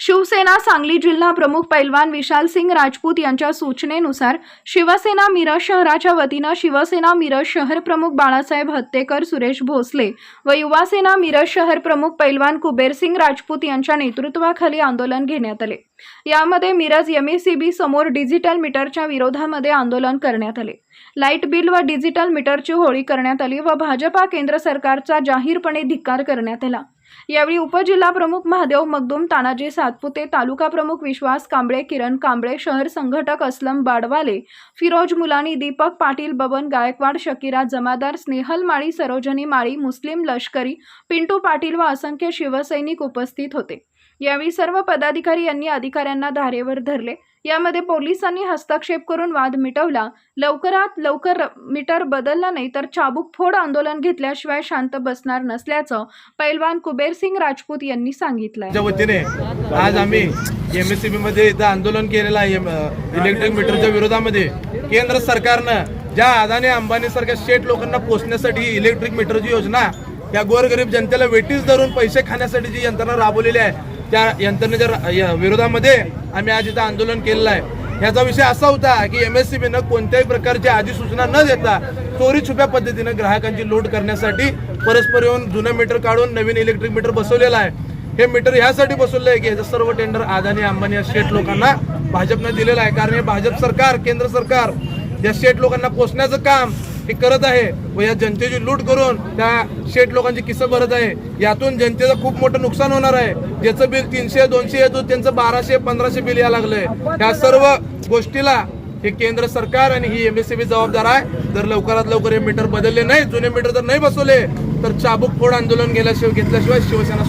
शिवसेना सांगली जिल्हा प्रमुख पैलवान विशाल सिंग राजपूत यांच्या सूचनेनुसार शिवसेना मिरज शहराच्या वतीनं शिवसेना मिरज शहर प्रमुख बाळासाहेब हत्तेकर, सुरेश भोसले व युवासेना मिरज शहर प्रमुख पैलवान कुबेरसिंग राजपूत यांच्या नेतृत्वाखाली आंदोलन घेण्यात आले। यामध्ये मिरज एमएससीबी समोर डिजिटल मीटरच्या विरोधामध्ये आंदोलन करण्यात आले। लाईट बिल व डिजिटल मीटरची होळी करण्यात आली व भाजपा केंद्र सरकारचा जाहीरपणे धिक्कार करण्यात आला। यावेळी उपजिल्हा प्रमुख महादेव मगदूम, तानाजी सातपुते, तालुका प्रमुख विश्वास कांबळे, किरण कांबळे, शहर संघटक असलम बाडवाले, फिरोज मुलानी, दीपक पाटील, बबन गायकवाड, शकीरा जमादार, स्नेहल माळी, सरोजनी माळी, मुस्लिम लष्करी, पिंटू पाटील व असंख्य शिवसैनिक उपस्थित होते। यावेळी सर्व पदाधिकारी यांनी अधिकाऱ्यांना धारेवर धरले। यामध्ये पोलिसांनी हस्तक्षेप करून वाद मिटवला। लवकरात लवकर मीटर बदलला नाही तर चाबूक फोड आंदोलन घेतल्याशिवाय शांत बसणार नसल्याचं पैलवान कुबेरसिंग राजपूत यांनी सांगितलंय। त्या वतीने आज आम्ही एमएससीबी मध्ये इथं आंदोलन केलेलं आहे। इलेक्ट्रिक मीटरच्या विरोधामध्ये केंद्र सरकारनं ज्या अदानी अंबानी सारख्या शेठ लोकांना पोचण्यासाठी इलेक्ट्रिक मीटरची योजना या गोरगरीब जनतेला वेटीस धरून पैसे खाण्यासाठी जी यंत्रणा राबवलेली आहे त्या यंत्रणेच्या विरोधामध्ये आम्ही आज इथं आंदोलन केलेलं आहे। याचा विषय असा होता की एमएससीबीनं कोणत्याही प्रकारची अधिसूचना न देता चोरी छुप्या पद्धतीने ग्राहकांची लूट करण्यासाठी परस्पर येऊन जुनं मीटर काढून नवीन इलेक्ट्रिक मीटर बसवलेलं आहे। हे मीटर ह्यासाठी बसवलं आहे की याचं सर्व टेंडर अदानी अंबानी या शेठ लोकांना भाजपने दिलेलं आहे। कारण हे भाजप सरकार, केंद्र सरकार या शेठ लोकांना पोचण्याचं काम हे करत आहे व या जनतेची लूट करून त्या शेठ लोकांची किस्से भरत आहे। यातून जनतेचं खूप मोठं नुकसान होणार आहे। ज्याचं बिल 300-200 येतो त्यांचं 1200-1500 बिल यायला लागलंय। या सर्व गोष्टीला हे केंद्र सरकार आणि ही एमएससीबी जबाबदार आहे। जर लवकरात लवकर हे मीटर बदलले नाही, जुने मीटर जर नाही बसवले तर चाबूक फोड आंदोलन घेतल्याशिवाय शिवसेना